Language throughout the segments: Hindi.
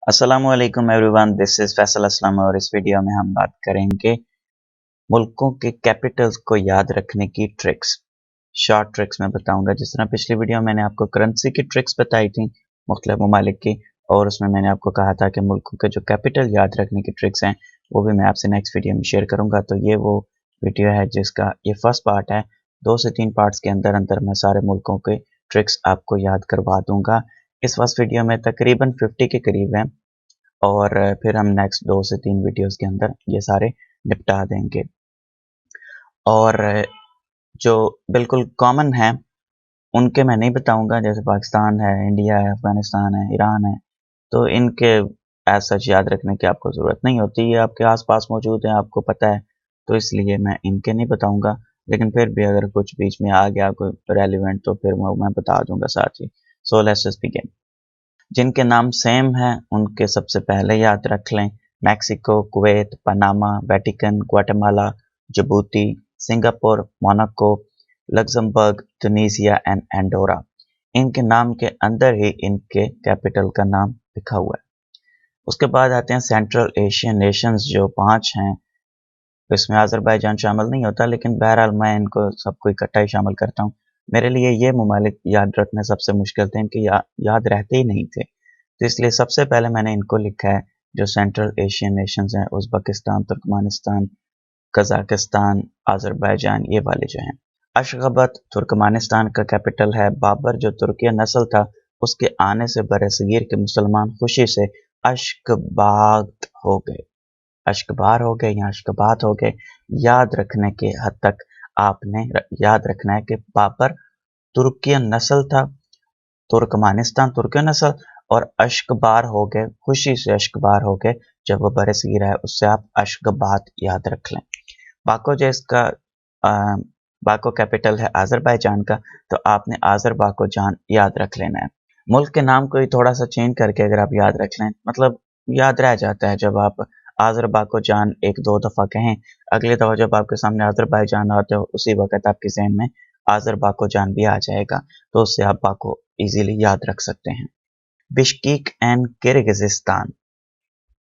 अस्सलामुअलैकुम everyone, this is Faisal Aslam और इस वीडियो में हम बात करेंगे मुल्कों के कैपिटल्स को याद रखने की ट्रिक्स। शॉर्ट ट्रिक्स मैं बताऊंगा। जिस तरह पिछली वीडियो मैंने आपको करेंसी की ट्रिक्स बताई थी मुख्तलिफ ममालिक की, और उसमें मैंने आपको कहा था कि मुल्कों के जो कैपिटल याद रखने की ट्रिक्स हैं वो भी मैं आपसे नेक्स्ट वीडियो में शेयर करूंगा। तो ये वो वीडियो है जिसका ये फर्स्ट पार्ट है। 2 से 3 पार्ट्स के अंदर अंदर मैं सारे मुल्कों के ट्रिक्स आपको याद करवा दूंगा। इस फर्स्ट वीडियो में तकरीबन 50 के करीब हैं और फिर हम नेक्स्ट 2 से 3 वीडियोस के अंदर ये सारे निपटा देंगे। और जो बिल्कुल कॉमन है उनके मैं नहीं बताऊंगा, जैसे पाकिस्तान है, इंडिया है, अफगानिस्तान है, ईरान है, तो इनके एज सच याद रखने की आपको ज़रूरत नहीं होती। ये आपके आसपास मौजूद है, आपको पता है, तो इसलिए मैं इनके नहीं बताऊंगा। लेकिन फिर भी अगर कुछ बीच में आ गया कोई रेलिवेंट तो फिर मैं बता दूंगा साथ ही। So let's just begin. जिनके नाम सेम हैं उनके सबसे पहले याद रख लें। Mexico, Kuwait, Panama, Vatican, Guatemala, Djibouti, Singapore, Monaco, Luxembourg, Tunisia and Andorra. इनके नाम के अंदर ही इनके कैपिटल का नाम लिखा हुआ है। उसके बाद आते हैं सेंट्रल एशियन नेशंस जो 5 हैं। इसमें अज़रबैजान शामिल नहीं होता, लेकिन बहरहाल मैं इनको सबको इकट्ठा ही शामिल करता हूँ। मेरे लिए ये ममालिक याद रखने सबसे मुश्किल थे, इनके याद रहते ही नहीं थे, तो इसलिए सबसे पहले मैंने इनको लिखा है। जो सेंट्रल एशियन नेशंस हैं, उज़्बेकिस्तान, तुर्कमेनिस्तान, कज़ाकिस्तान, अज़रबैजान, ये वाले जो हैं। अशगाबत तुर्कमेनिस्तान का कैपिटल है। बाबर जो तुर्किया नस्ल था, उसके आने से बरसगीर के मुसलमान खुशी से अश्कबाद हो गए, अश्कबार हो गए या अश्कबात हो गए। याद रखने के हद तक आपने याद रखना है कि बाबर तुर्कियन नस्ल था, तुर्कमेनिस्तान तुर्कियन नस्ल, और अश्कबार हो गए, खुशी से अश्कबार हो गए जब वो बरसगीर है, उससे आप अश्कबात याद रख लें। बाको जो इसका बाको कैपिटल है अज़रबैजान का, तो आपने अज़रबाकोजान याद रख लेना है। मुल्क के नाम को ही थोड़ा सा चेंज करके अगर आप याद रख लें, मतलब याद रह जाता है। जब आप अज़रबाकोजान 1-2 दफ़ा कहें, अगली दफ़ा जब आपके सामने अज़रबैजान आते हो उसी वक्त आपके ज़हन में अज़रबाकोजान भी आ जाएगा, तो उससे आप बाको इजीली याद रख सकते हैं। बिश्केक एंड किर्गिज़स्तान,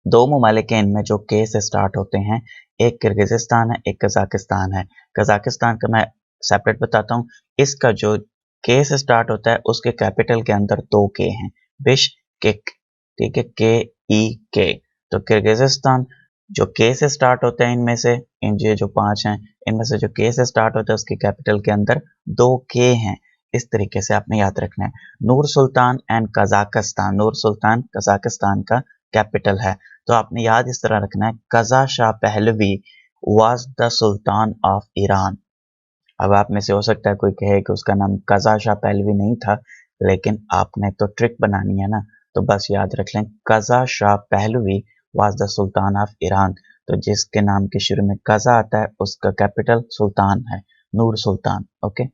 2 ममालिक हैं इनमें जो के से स्टार्ट होते हैं। एक किर्गिज़स्तान है, एक कज़ाकिस्तान है। कज़ाकिस्तान का मैं सेपरेट बताता हूँ। इसका जो के से स्टार्ट होता है उसके कैपिटल के अंदर 2 के हैं। बिश्केक, ठीक है, के ई के। तो किर्गिज़स्तान जो के से स्टार्ट होते हैं, इनमें से इन जो 5 हैं, इनमें से जो के से स्टार्ट होता है उसके कैपिटल के अंदर 2 के हैं। इस तरीके से आपने याद रखना है। Nur Sultan and Kazakhstan, Nur Sultan Kazakhstan का कैपिटल है। तो आपने याद इस तरह रखना है, Kaza Shah Pahlavi was the sultan of Iran. अब आप में से हो सकता है कोई कहे कि उसका नाम कज़ा शाह पहलवी नहीं था, लेकिन आपने तो ट्रिक बनानी है ना, तो बस याद रख लें, Kaza Shah Pahlavi was the sultan of Iran. तो जिसके नाम के शुरू में कज़ा आता है उसका कैपिटल सुल्तान है, Nur Sultan. Okay.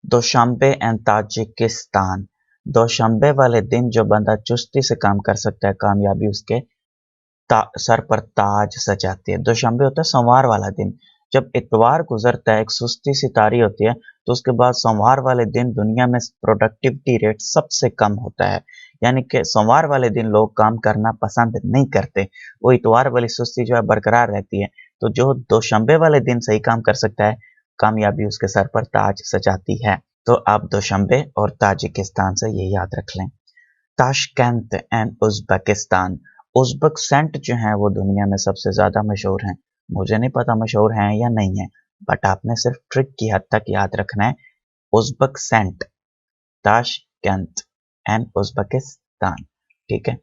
दोशांबे and Tajikistan, दोशांबे वाले दिन जो बंदा चुस्ती से काम कर सकता है, कामयाबी उसके सर पर ताज सजाती है। दोशंबे होता है सोमवार वाला दिन। जब इतवार गुजरता है, एक सुस्ती सी तारी होती है, तो उसके बाद सोमवार वाले दिन दुनिया में प्रोडक्टिविटी रेट सबसे कम होता है। यानी कि सोमवार वाले दिन लोग काम करना पसंद नहीं करते, वो इतवार वाली सुस्ती जो है बरकरार रहती है। तो जो दोशंबे वाले दिन सही काम कर सकता है, कामयाबी उसके सर पर ताज सजाती है। तो आप दोशंबे और ताजिकिस्तान से ये याद रख लें। Tashkent and Uzbekistan, Uzbek saint जो हैं वो दुनिया में सबसे ज़्यादा मशहूर हैं। मुझे नहीं पता मशहूर हैं या नहीं है, बट आपने सिर्फ ट्रिक की हद तक याद रखना है। Uzbek saint, Tashkent and Uzbekistan, ठीक है।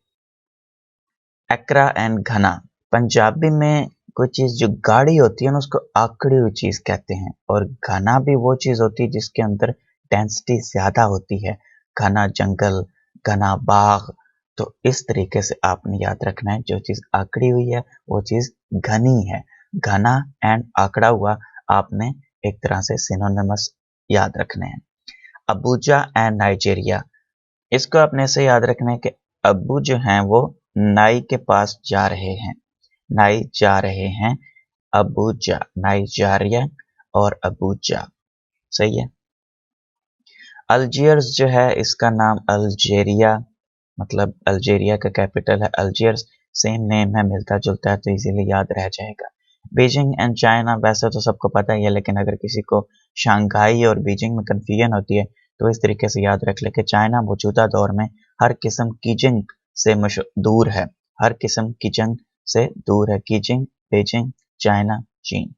एकरा एंड घना, पंजाबी में कोई चीज़ जो गाढ़ी होती है ना उसको आकड़ी हुई चीज़ कहते हैं, और घना भी वो चीज़ होती है जिसके अंदर डेंसिटी ज़्यादा होती है। घना जंगल, घना बाग। तो इस तरीके से आपने याद रखना है, जो चीज़ आकड़ी हुई है वो चीज़ घनी है। घना एंड आकड़ा हुआ आपने एक तरह से सिनोनिमस याद रखने हैं। अबूजा एंड नाइजीरिया, इसको आपने ऐसे याद रखना है कि अब्बू जो हैं वो नाई के पास जा रहे हैं, नाई जा रहे हैं। अबूजा, नाइजीरिया और अबूजा, सही है। अल्जियर्स जो है इसका नाम अल्जेरिया, मतलब अल्जीरिया का कैपिटल है अल्जियर्स, सेम नेम है, मिलता जुलता है, तो इजीली याद रह जाएगा। बीजिंग एंड चाइना वैसे तो सबको पता ही है, लेकिन अगर किसी को शंघाई और बीजिंग में कन्फ्यूजन होती है तो इस तरीके से याद रख ले कि चाइना मौजूदा दौर में हर किस्म की जंग से दूर है, हर किस्म की जंग से दूर है। कीजिंग, बीजिंग, चाइना, चीन।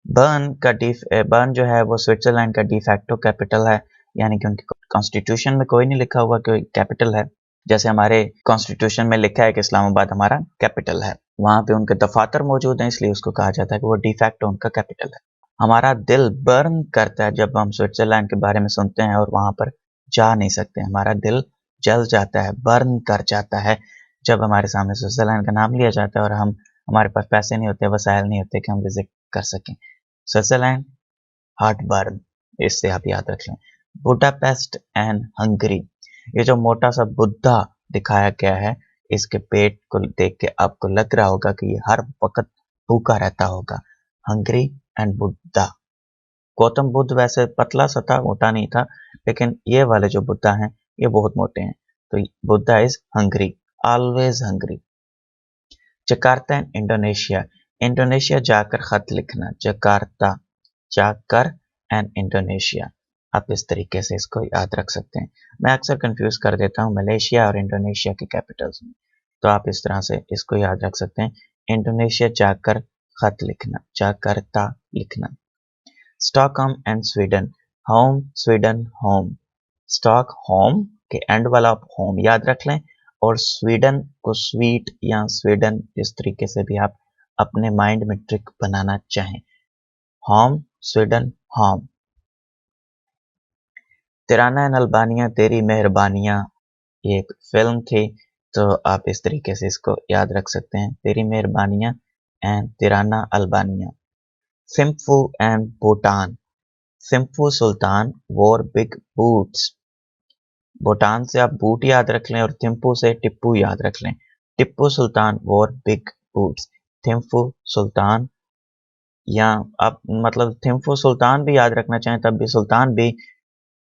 बर्न जो है वो स्विट्जरलैंड का डिफैक्टो कैपिटल है, यानी कि उनके कॉन्स्टिट्यूशन में कोई नहीं लिखा हुआ कि कैपिटल है, जैसे हमारे कॉन्स्टिट्यूशन में लिखा है कि इस्लामाबाद हमारा कैपिटल है। वहां पे उनके दफातर मौजूद हैं, इसलिए उसको कहा जाता है कि वो डिफैक्टो उनका कैपिटल है। हमारा दिल बर्न करता है जब हम स्विट्जरलैंड के बारे में सुनते हैं और वहां पर जा नहीं सकते, हमारा दिल जल जाता है, बर्न कर जाता है जब हमारे सामने स्विट्जरलैंड का नाम लिया जाता है और हमारे पास पैसे नहीं होते, वसाइल नहीं होते कि हम विजिट कर सकें। स्विट्जरलैंड, हार्ट बर्न, इससे आप याद रख लें। बुडापेस्ट एंड हंगरी, ये जो मोटा सा बुद्धा दिखाया गया है, इसके पेट को देख के आपको लग रहा होगा कि ये हर वक्त भूखा रहता होगा। Hungary and Buddha. गौतम बुद्ध वैसे पतला सा था, मोटा नहीं था, लेकिन ये वाले जो बुद्धा हैं ये बहुत मोटे हैं, तो Buddha is Hungary, always Hungary. Jakarta and Indonesia, Indonesia जाकर खत लिखना, जकार्ता जाकर एंड इंडोनेशिया। आप इस तरीके से इसको याद रख सकते हैं। मैं अक्सर कंफ्यूज कर देता हूँ मलेशिया और इंडोनेशिया के कैपिटल्स में, तो आप इस तरह से इसको याद रख सकते हैं। इंडोनेशिया जाकर खत लिखना, जाकार्ता लिखना। Stockholm and Sweden, home Sweden home, stock home के एंड वाला होम याद रख लें, और स्वीडन को स्वीट या स्वीडन, इस तरीके से भी आप अपने माइंड में ट्रिक बनाना चाहें। Home Sweden home. Tirana and Albania, तेरी मेहरबानियां, ये एक फिल्म थी, तो आप इस तरीके से इसको याद रख सकते हैं, तेरी मेहरबानियां and Tirana Albania. Thimphu and Bhutan, Thimphu sultan wore big boots, Bhutan से आप बूट याद रख लें और थिम्पू से टिप्पू याद रख लें। टिप्पू सुल्तान वोर बिग बूट्स, थिम्फू सुल्तान, या आप मतलब थिम्फू सुल्तान भी याद रखना चाहें तब भी, सुल्तान भी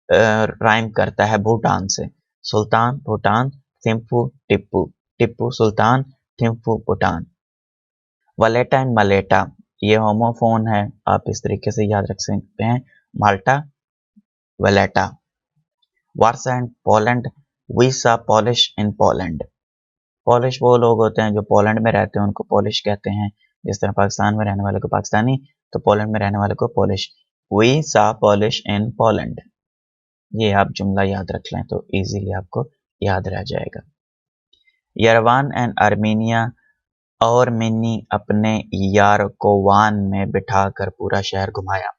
राइम करता है भूटान से। सुल्तान भूटान, थिम्फू टिप्पू, टिप्पू सुल्तान, थिम्फू भूटान। वलेटा एंड मलेटा, ये होमोफोन है, आप इस तरीके से याद रख सकते हैं, Malta Valletta. Warsaw and Poland, we saw polish in Poland, polish वो लोग होते हैं जो पोलैंड में रहते हैं, उनको पॉलिश कहते हैं। जिस तरह पाकिस्तान में रहने वाले को पाकिस्तानी, तो पोलैंड में रहने वाले को Polish. We saw polish in Poland, ये आप जुमला याद रख लें तो इजीली आपको याद रह जाएगा। यरवान एंड आर्मीनिया, और मैंने अपने यार को वान में बिठाकर पूरा शहर घुमाया,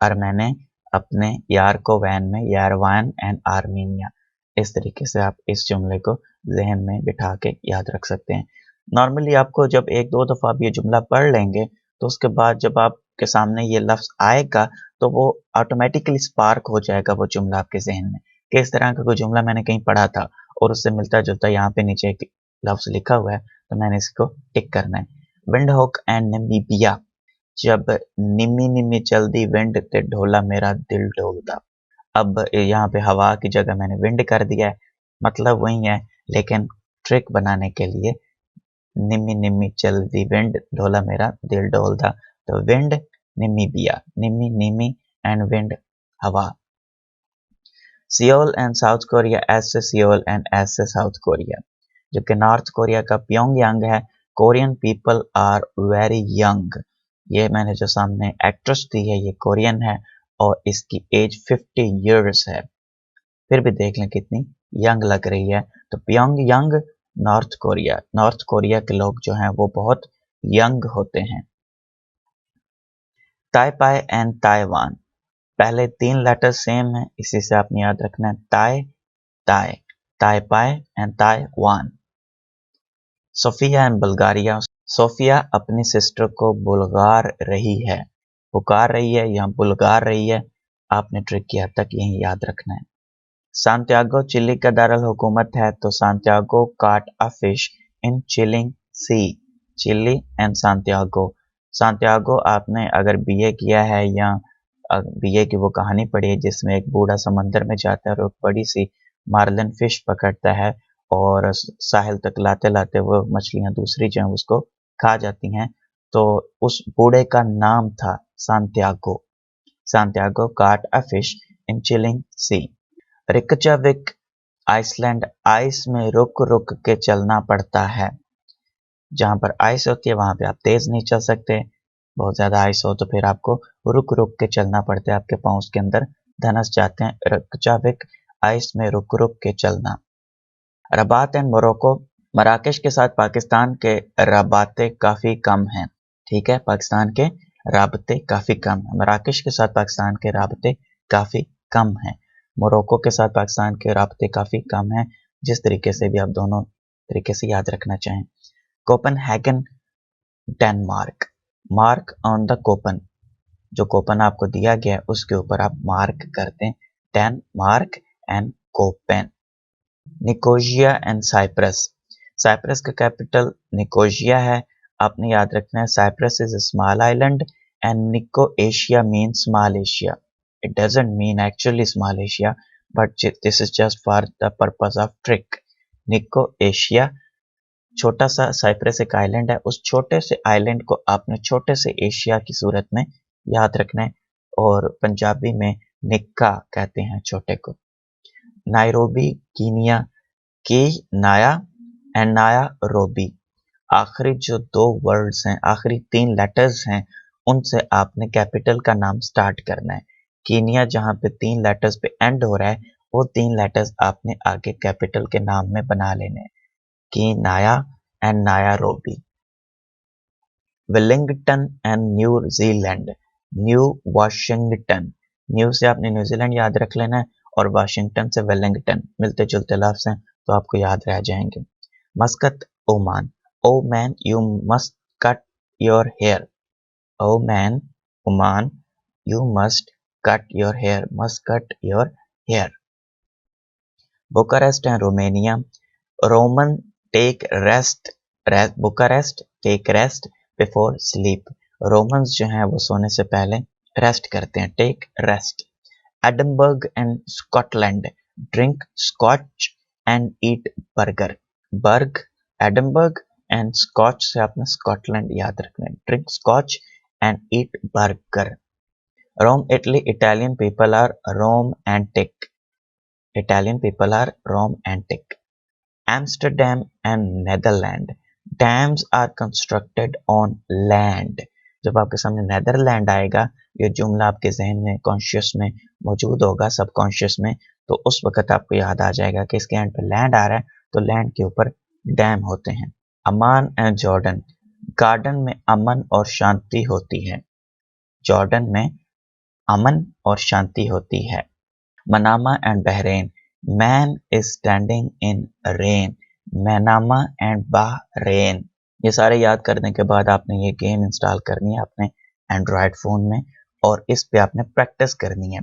और मैंने अपने यार को वैन में, यारवान एंड आर्मीनिया, इस तरीके से आप इस जुमले को जहन में बिठा के याद रख सकते हैं। नॉर्मली आपको जब एक दो दफ़ा आप ये जुमला पढ़ लेंगे तो उसके बाद जब आपके सामने ये लफ्ज़ आएगा तो वो ऑटोमेटिकली स्पार्क हो जाएगा वो जुमला आपके जहन में, कि इस तरह का कोई जुमला मैंने कहीं पढ़ा था और उससे मिलता जुलता यहाँ पे नीचे एक लफ्ज़ लिखा हुआ है, तो मैंने इसको टिक करना है। विंडहोक एंड नमीबिया, जब निमी निमी चलदी विंड ते ढोला मेरा दिल डोलदा। अब यहाँ पे हवा की जगह मैंने विंड कर दिया है, मतलब वही है, लेकिन ट्रिक बनाने के लिए निमी निमी चलदी विंड ढोला मेरा दिल डोलदा, तो विंड निमीबिया, निमी निमी एंड विंड हवा। Seoul and South Korea, S से सियोल एंड एस से साउथ कोरिया, जो कि नॉर्थ कोरिया का प्योंगयांग है। Korean people are very young, ये मैंने जो सामने एक्ट्रेस दी है ये कोरियन है और इसकी एज 50 इयर्स है, फिर भी देख लें कितनी यंग लग रही है। तो Pyongyang north Korea, north Korea के लोग जो हैं वो बहुत यंग होते हैं। ताइपाई एंड ताइवान, पहले 3 लेटर सेम है, इसी से आपने याद रखना है, ताई ताई, Taipei and Taiwan. Sofia and Bulgaria, Sofia अपनी सिस्टर को बुलगार रही है, पुकार रही है या बुलगार रही है, आपने ट्रिक की हद तक यही याद रखना है। सांतियागो चिली का दारुल हुकूमत है, तो Santiago caught a fish in chilling sea, Chile and Santiago. Santiago आपने अगर बीए किया है या बीए की वो कहानी पढ़ी है जिसमें एक बूढ़ा समंदर में जाता है और एक बड़ी सी मार्लिन फिश पकड़ता है और साहिल तक लाते लाते वो मछलियां दूसरी जो है उसको खा जाती हैं। तो उस बूढ़े का नाम था Santiago. Santiago caught a fish in chilling sea. Reykjavik Iceland, ice में रुक रुक के चलना पड़ता है। जहां पर आइस होती है वहां पे आप तेज नहीं चल सकते, बहुत ज्यादा आइस हो तो फिर आपको रुक रुक के चलना पड़ता है, आपके पाँव उसके अंदर धंस जाते हैं। रिकजाविक, आइस में रुक रुक के चलना। रबात एंड मोरक्को, मराकश के साथ पाकिस्तान के रबाते काफी कम हैं। ठीक है, पाकिस्तान के राबते काफी कम है। मराकश के साथ पाकिस्तान के राबते काफी कम हैं। मोरक्को के साथ पाकिस्तान के राबते काफी कम हैं। जिस तरीके से भी आप दोनों तरीके से याद रखना चाहें। Copenhagen, Denmark, mark on the Köppen, जो कोपन आपको दिया गया है उसके ऊपर आप मार्क कर दें। Denmark and Copen. Nicosia and Cyprus, Cyprus का कैपिटल निकोजिया है। आपने याद रखना है Cyprus is a small island and Nico Asia mean small Asia. It doesn't mean actually small Asia but this is just for the purpose of trick. Nico Asia, छोटा सा साइप्रस एक आइलैंड है, उस छोटे से आइलैंड को आपने छोटे से एशिया की सूरत में याद रखना है और पंजाबी में निक्का कहते हैं छोटे को। नायरोबी, कीनिया, की नाया एंड नाया रोबी, आखिरी जो दो वर्ड्स हैं, आखिरी 3 लेटर्स हैं, उनसे आपने कैपिटल का नाम स्टार्ट करना है। कीनिया जहां पे 3 लेटर्स पे एंड हो रहा है, वो 3 लेटर्स आपने आगे कैपिटल के नाम में बना लेने हैं। की नाया and Nairobi. Wellington and New Zealand, new Washington, new से आपने न्यूजीलैंड याद रख लेना है और वाशिंगटन से वेलिंगटन, मिलते जुलते लफ्ज हैं तो आपको याद रह जाएंगे। Muscat, Oman, oh man you must cut your hair, oh man, Oman, you must cut your hair, must cut your hair. Bucharest and Romania, Roman take rest, Bucharest take rest before sleep, Romans जो हैं वो सोने से पहले रेस्ट करते हैं, take rest. Edinburgh and Scotland, drink Scotch and eat burger, burg Edinburgh and Scotch से आपने स्कॉटलैंड याद रखना है, drink Scotch and eat burger. Rome Italy, Italian people are romantic, Italian people are romantic. Amsterdam and Netherlands, dams are constructed on land. जब आपके सामने नेदरलैंड आएगा, ये जुमला आपके जहन में कॉन्शियस में मौजूद होगा, सबकॉन्शियस में, तो उस वक्त आपको याद आ जाएगा कि इसके एंड पे लैंड आ रहा है तो लैंड के ऊपर डैम होते हैं। अमान एंड जॉर्डन, गार्डन में अमन और शांति होती है, जॉर्डन में अमन और शांति होती है। Manama and Bahrain, man is standing in rain, Manama and Bahrain. ये सारे याद करने के बाद आपने ये गेम इंस्टॉल करनी है अपने एंड्रॉयड फ़ोन में और इस पे आपने प्रैक्टिस करनी है।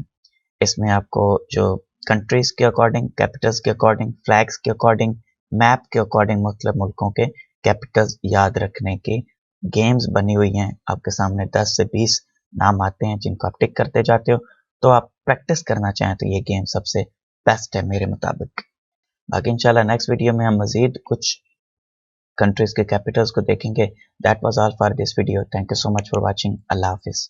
इसमें आपको जो कंट्रीज के अकॉर्डिंग, कैपिटल्स के अकॉर्डिंग, फ्लैग्स के अकॉर्डिंग, मैप के अकॉर्डिंग मतलब मुल्कों के कैपिटल्स याद रखने की गेम्स बनी हुई हैं। आपके सामने 10 से 20 नाम आते हैं जिनको आप टिक करते जाते हो, तो आप प्रैक्टिस करना चाहें तो ये गेम सबसे बेस्ट है मेरे मुताबिक। बाकी इंशाल्लाह नेक्स्ट वीडियो में हम मजीद कुछ कंट्रीज के कैपिटल्स को देखेंगे। That was all for this video. Thank you so much for watching. अल्लाह हाफिज़।